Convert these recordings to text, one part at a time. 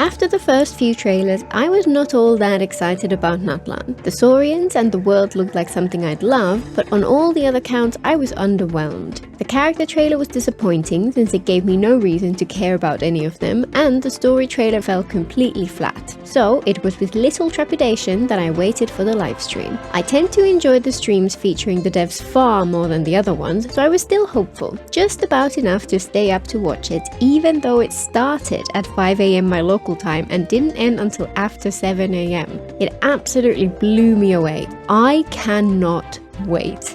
After the first few trailers, I was not all that excited about Natlan. The saurians and the world looked like something I'd love, but on all the other counts I was underwhelmed. The character trailer was disappointing since it gave me no reason to care about any of them, and the story trailer fell completely flat. So it was with little trepidation that I waited for the livestream. I tend to enjoy the streams featuring the devs far more than the other ones, so I was still hopeful. Just about enough to stay up to watch it, even though it started at 5 AM my local time and didn't end until after 7 AM. It absolutely blew me away. I cannot wait.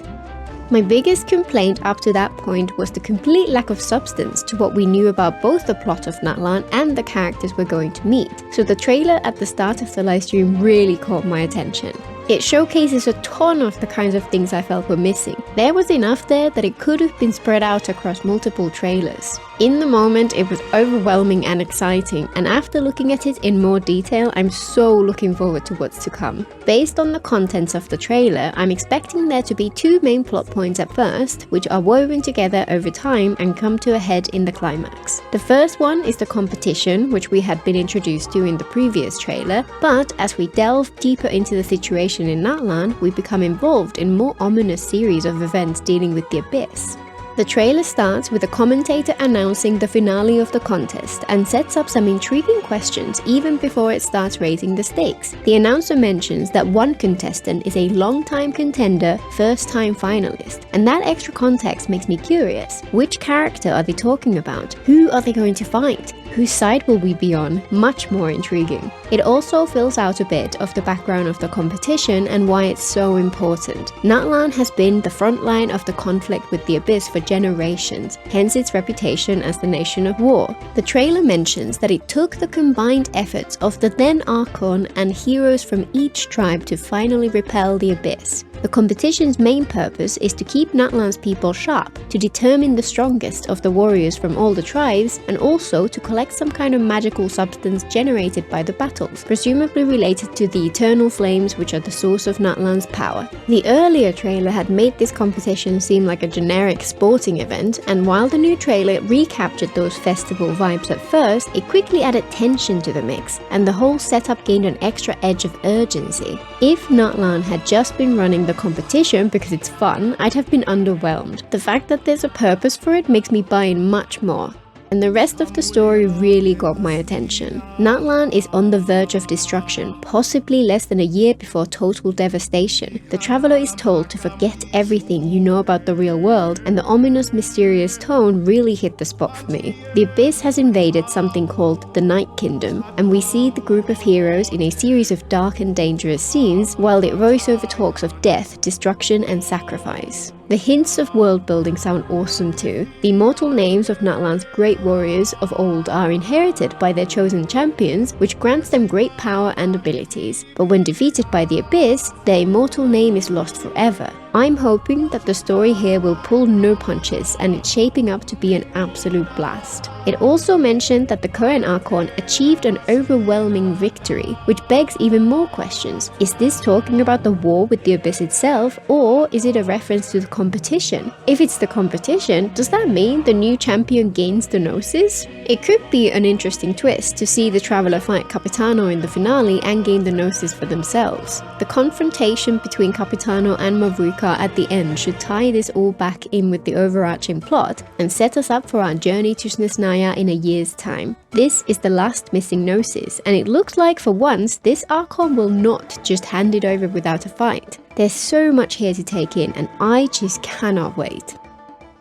My biggest complaint up to that point was the complete lack of substance to what we knew about both the plot of Natlan and the characters we're going to meet, so the trailer at the start of the livestream really caught my attention. It showcases a ton of the kinds of things I felt were missing. There was enough there that it could have been spread out across multiple trailers. In the moment, it was overwhelming and exciting, and after looking at it in more detail, I'm so looking forward to what's to come. Based on the contents of the trailer, I'm expecting there to be two main plot points at first, which are woven together over time and come to a head in the climax. The first one is the competition, which we had been introduced to in the previous trailer, but as we delve deeper into the situation in Natlan, we become involved in a more ominous series of events dealing with the Abyss. The trailer starts with a commentator announcing the finale of the contest and sets up some intriguing questions even before it starts raising the stakes. The announcer mentions that one contestant is a long-time contender, first-time finalist, and that extra context makes me curious. Which character are they talking about? Who are they going to fight? Whose side will we be on? Much more intriguing. It also fills out a bit of the background of the competition and why it's so important. Natlan has been the front line of the conflict with the Abyss for generations, hence its reputation as the nation of war. The trailer mentions that it took the combined efforts of the then Archon and heroes from each tribe to finally repel the Abyss. The competition's main purpose is to keep Natlan's people sharp, to determine the strongest of the warriors from all the tribes, and also to collect some kind of magical substance generated by the battles, presumably related to the eternal flames which are the source of Natlan's power. The earlier trailer had made this competition seem like a generic sporting event, and while the new trailer recaptured those festival vibes at first, it quickly added tension to the mix, and the whole setup gained an extra edge of urgency. If Natlan had just been running the competition because it's fun, I'd have been underwhelmed. The fact that there's a purpose for it makes me buy in much more. And the rest of the story really got my attention. Natlan is on the verge of destruction, possibly less than a year before total devastation. The traveler is told to forget everything you know about the real world, and the ominous, mysterious tone really hit the spot for me. The Abyss has invaded something called the Night Kingdom, and we see the group of heroes in a series of dark and dangerous scenes, while the voiceover talks of death, destruction, and sacrifice. The hints of world building sound awesome too. The immortal names of Natlan's great warriors of old are inherited by their chosen champions, which grants them great power and abilities. But when defeated by the Abyss, their immortal name is lost forever. I'm hoping that the story here will pull no punches, and it's shaping up to be an absolute blast. It also mentioned that the current Archon achieved an overwhelming victory, which begs even more questions. Is this talking about the war with the Abyss itself, or is it a reference to the competition? If it's the competition, does that mean the new champion gains the Gnosis? It could be an interesting twist to see the Traveler fight Capitano in the finale and gain the Gnosis for themselves. The confrontation between Capitano and Mavruka at the end should tie this all back in with the overarching plot and set us up for our journey to Snezhnaya in a year's time. This is the last missing Gnosis, and it looks like for once this Archon will not just hand it over without a fight. There's so much here to take in, and I just cannot wait.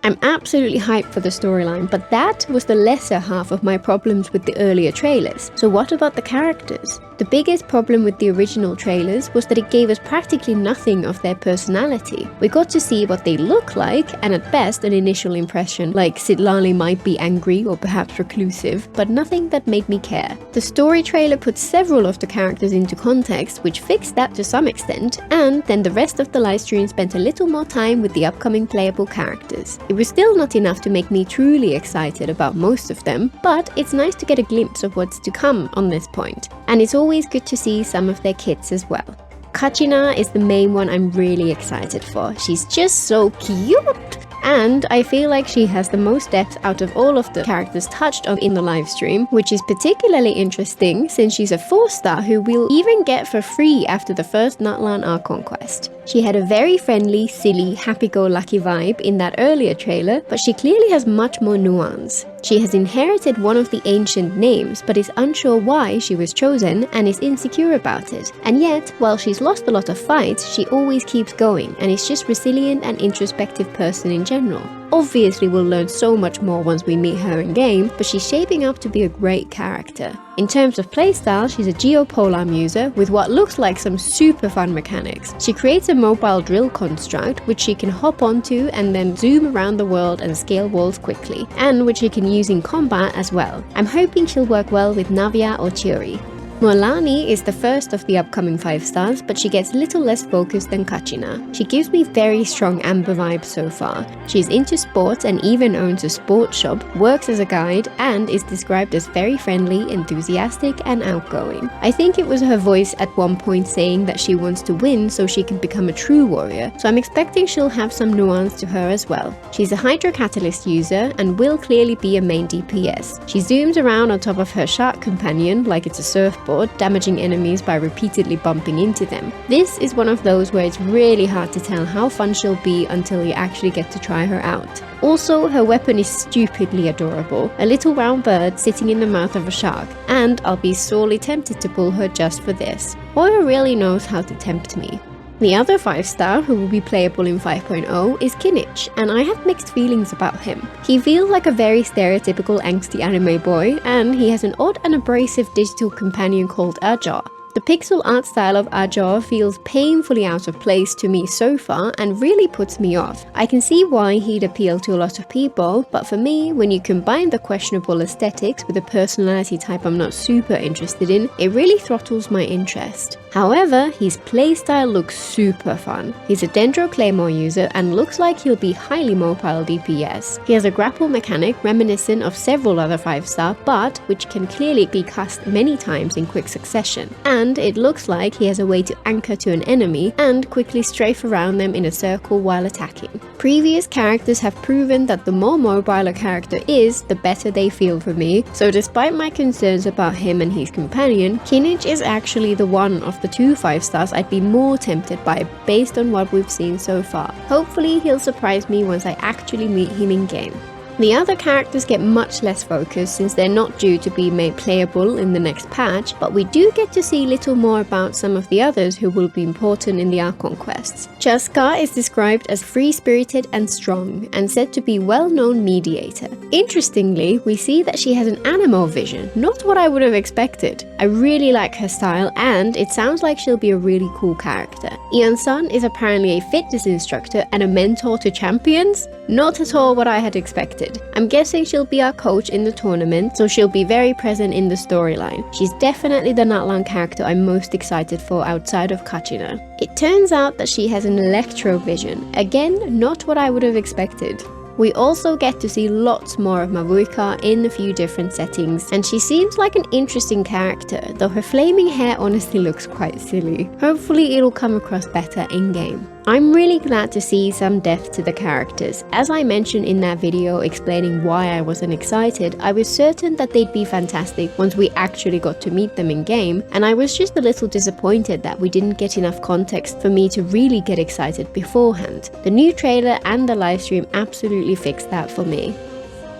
I'm absolutely hyped for the storyline, but that was the lesser half of my problems with the earlier trailers. So what about the characters? The biggest problem with the original trailers was that it gave us practically nothing of their personality. We got to see what they look like, and at best an initial impression, like Citlali might be angry or perhaps reclusive, but nothing that made me care. The story trailer put several of the characters into context, which fixed that to some extent, and then the rest of the livestream spent a little more time with the upcoming playable characters. It was still not enough to make me truly excited about most of them, but it's nice to get a glimpse of what's to come on this point. And it's always good to see some of their kits as well. Kachina is the main one I'm really excited for. She's just so cute! and I feel like she has the most depth out of all of the characters touched on in the livestream, which is particularly interesting since she's a 4-star who we'll even get for free after the first Natlan Archon quest. She had a very friendly, silly, happy-go-lucky vibe in that earlier trailer, but she clearly has much more nuance. She has inherited one of the ancient names, but is unsure why she was chosen and is insecure about it. And yet, while she's lost a lot of fights, she always keeps going and is just resilient and introspective person in general. Obviously, we'll learn so much more once we meet her in game, but she's shaping up to be a great character. In terms of playstyle, she's a geopolar user with what looks like some super fun mechanics. She creates a mobile drill construct which she can hop onto and then zoom around the world and scale walls quickly, and which she can use in combat as well. I'm hoping she'll work well with Navia or Churi. Mualani is the first of the upcoming 5-stars, but she gets little less focused than Kachina. She gives me very strong Amber vibes so far. She's into sports and even owns a sports shop, works as a guide, and is described as very friendly, enthusiastic, and outgoing. I think it was her voice at one point saying that she wants to win so she can become a true warrior, so I'm expecting she'll have some nuance to her as well. She's a Hydro Catalyst user and will clearly be a main DPS. She zooms around on top of her shark companion like it's a surfboard, damaging enemies by repeatedly bumping into them. This is one of those where it's really hard to tell how fun she'll be until you actually get to try her out. Also, her weapon is stupidly adorable, a little round bird sitting in the mouth of a shark, and I'll be sorely tempted to pull her just for this. Hoyo really knows how to tempt me. The other 5-star who will be playable in 5.0 is Kinich, and I have mixed feelings about him. He feels like a very stereotypical angsty anime boy, and he has an odd and abrasive digital companion called Ajor. The pixel art style of Ajor feels painfully out of place to me so far and really puts me off. I can see why he'd appeal to a lot of people, but for me, when you combine the questionable aesthetics with a personality type I'm not super interested in, it really throttles my interest. However, his playstyle looks super fun. He's a Dendro Claymore user and looks like he'll be highly mobile DPS. He has a grapple mechanic reminiscent of several other 5-star, but which can clearly be cast many times in quick succession. And it looks like he has a way to anchor to an enemy and quickly strafe around them in a circle while attacking. Previous characters have proven that the more mobile a character is, the better they feel for me, so despite my concerns about him and his companion, Kinich is actually the one of the 2 5-stars I'd be more tempted by based on what we've seen so far. Hopefully he'll surprise me once I actually meet him in game. The other characters get much less focus since they're not due to be made playable in the next patch, but we do get to see little more about some of the others who will be important in the Archon quests. Chaska is described as free-spirited and strong, and said to be well-known mediator. Interestingly, we see that she has an animal vision, not what I would have expected. I really like her style, and it sounds like she'll be a really cool character. Ian-san is apparently a fitness instructor and a mentor to champions. Not at all what I had expected. I'm guessing she'll be our coach in the tournament, so she'll be very present in the storyline. She's definitely the Natlan character I'm most excited for outside of Kachina. It turns out that she has an electro vision. Again, not what I would have expected. We also get to see lots more of Mavuika in a few different settings, and she seems like an interesting character, though her flaming hair honestly looks quite silly. Hopefully it'll come across better in-game. I'm really glad to see some depth to the characters. As I mentioned in that video explaining why I wasn't excited, I was certain that they'd be fantastic once we actually got to meet them in game, and I was just a little disappointed that we didn't get enough context for me to really get excited beforehand. The new trailer and the livestream absolutely fixed that for me.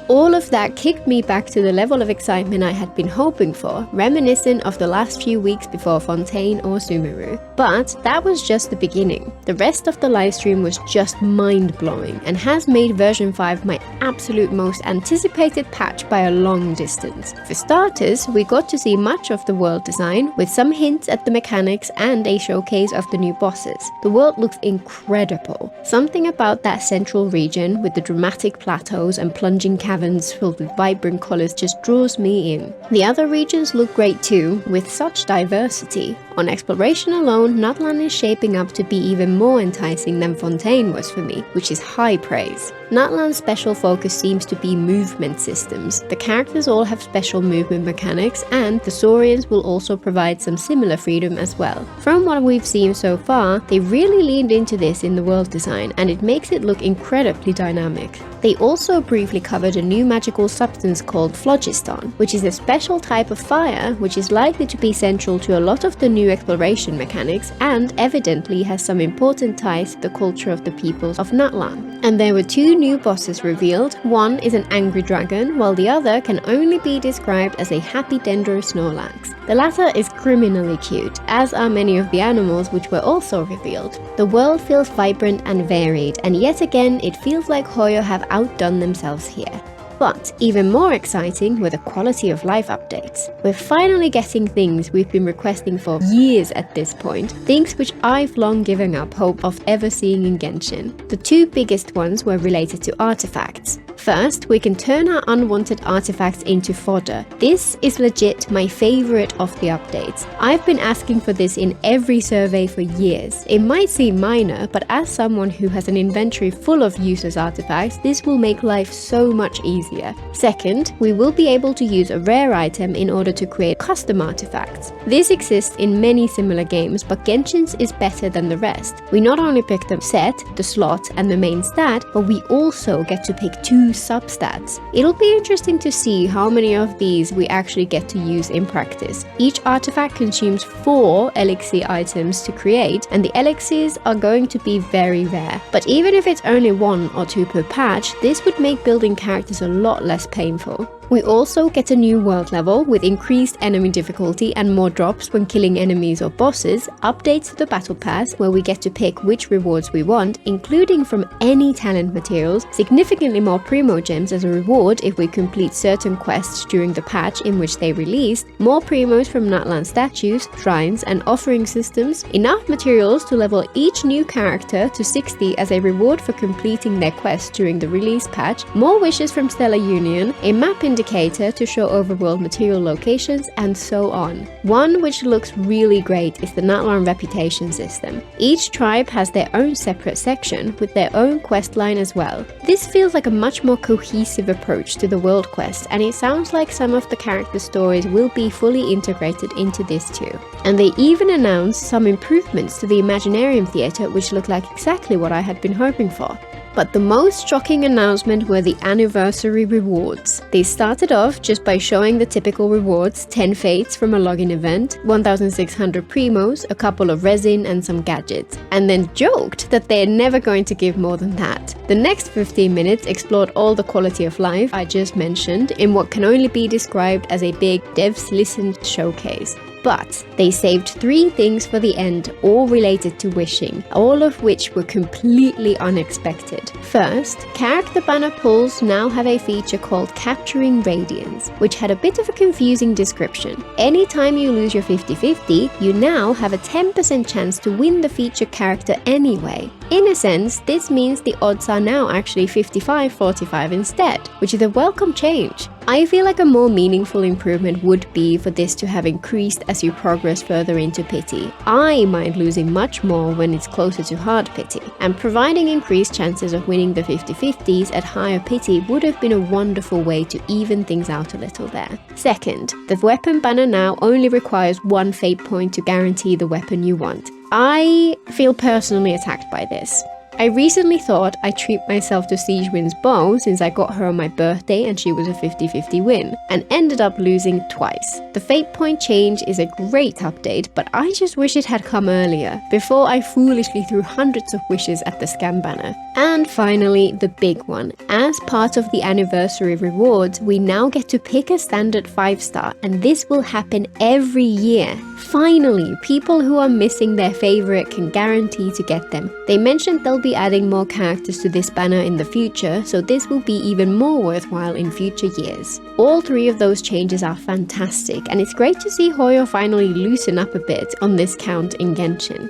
All of that kicked me back to the level of excitement I had been hoping for, reminiscent of the last few weeks before Fontaine or Sumeru. But that was just the beginning. The rest of the livestream was just mind-blowing and has made version 5 my absolute most anticipated patch by a long distance. For starters, we got to see much of the world design, with some hints at the mechanics and a showcase of the new bosses. The world looks incredible. Something about that central region with the dramatic plateaus and plunging caverns filled with vibrant colors just draws me in. The other regions look great too, with such diversity. On exploration alone, Natlan is shaping up to be even more enticing than Fontaine was for me, which is high praise. Natlan's special focus seems to be movement systems. The characters all have special movement mechanics, and the saurians will also provide some similar freedom as well. From what we've seen so far, they really leaned into this in the world design, and it makes it look incredibly dynamic. They also briefly covered a new magical substance called phlogiston, which is a special type of fire which is likely to be central to a lot of the new exploration mechanics and evidently has some important ties to the culture of the peoples of Natlan. And there were two new bosses revealed. One is an angry dragon, while the other can only be described as a happy Dendro Snorlax. The latter is criminally cute, as are many of the animals which were also revealed. The world feels vibrant and varied, and yet again it feels like Hoyo have outdone themselves here. But even more exciting were the quality of life updates. We're finally getting things we've been requesting for years at this point, things which I've long given up hope of ever seeing in Genshin. The two biggest ones were related to artifacts. First, we can turn our unwanted artifacts into fodder. This is legit my favorite of the updates. I've been asking for this in every survey for years. It might seem minor, but as someone who has an inventory full of useless artifacts, this will make life so much easier. Second, we will be able to use a rare item in order to create custom artifacts. This exists in many similar games, but Genshin's is better than the rest. We not only pick the set, the slot, and the main stat, but we also get to pick two substats. It'll be interesting to see how many of these we actually get to use in practice. Each artifact consumes 4 elixir items to create, and the elixirs are going to be very rare. But even if it's only 1 or 2 per patch, this would make building characters a lot less painful. We also get a new world level with increased enemy difficulty and more drops when killing enemies or bosses, updates to the battle pass where we get to pick which rewards we want, including from any talent materials, significantly more primo gems as a reward if we complete certain quests during the patch in which they released, more primos from Natlan statues, shrines and offering systems, enough materials to level each new character to 60 as a reward for completing their quest during the release patch, more wishes from Stellar Union, a map indicator to show overworld material locations, and so on. One which looks really great is the Natlan reputation system. Each tribe has their own separate section with their own quest line as well. This feels like a much more cohesive approach to the world quest, and it sounds like some of the character stories will be fully integrated into this too. And they even announced some improvements to the Imaginarium Theatre which look like exactly what I had been hoping for. But the most shocking announcement were the anniversary rewards. They started off just by showing the typical rewards, 10 fates from a login event, 1600 primos, a couple of resin and some gadgets, and then joked that they're never going to give more than that. The next 15 minutes explored all the quality of life I just mentioned in what can only be described as a big devs listened showcase. But they saved 3 things for the end, all related to wishing, all of which were completely unexpected. First, character banner pulls now have a feature called Capturing Radiance, which had a bit of a confusing description. Anytime you lose your 50-50, you now have a 10% chance to win the featured character anyway. In a sense, this means the odds are now actually 55-45 instead, which is a welcome change. I feel like a more meaningful improvement would be for this to have increased as you progress further into pity. I mind losing much more when it's closer to hard pity, and providing increased chances of winning the 50-50s at higher pity would have been a wonderful way to even things out a little there. Second, the weapon banner now only requires 1 fate point to guarantee the weapon you want. I feel personally attacked by this. I recently thought I'd treat myself to Siegewin's bow since I got her on my birthday and she was a 50-50 win, and ended up losing twice. The fate point change is a great update, but I just wish it had come earlier, before I foolishly threw hundreds of wishes at the scam banner. And finally, the big one. As part of the anniversary rewards, we now get to pick a standard 5-star, and this will happen every year. Finally, people who are missing their favorite can guarantee to get them. They mentioned they'll be adding more characters to this banner in the future, so this will be even more worthwhile in future years. All 3 of those changes are fantastic, and it's great to see Hoyo finally loosen up a bit on this count in Genshin.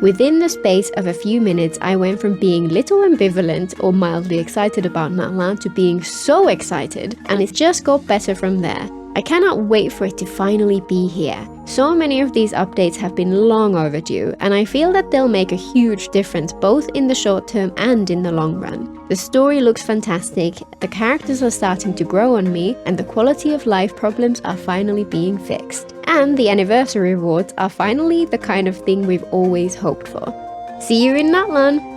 Within the space of a few minutes, I went from being little ambivalent or mildly excited about Natlan to being so excited, and it just got better from there. I cannot wait for it to finally be here. So many of these updates have been long overdue, and I feel that they'll make a huge difference both in the short term and in the long run. The story looks fantastic, the characters are starting to grow on me, and the quality of life problems are finally being fixed. And the anniversary rewards are finally the kind of thing we've always hoped for. See you in Natlan!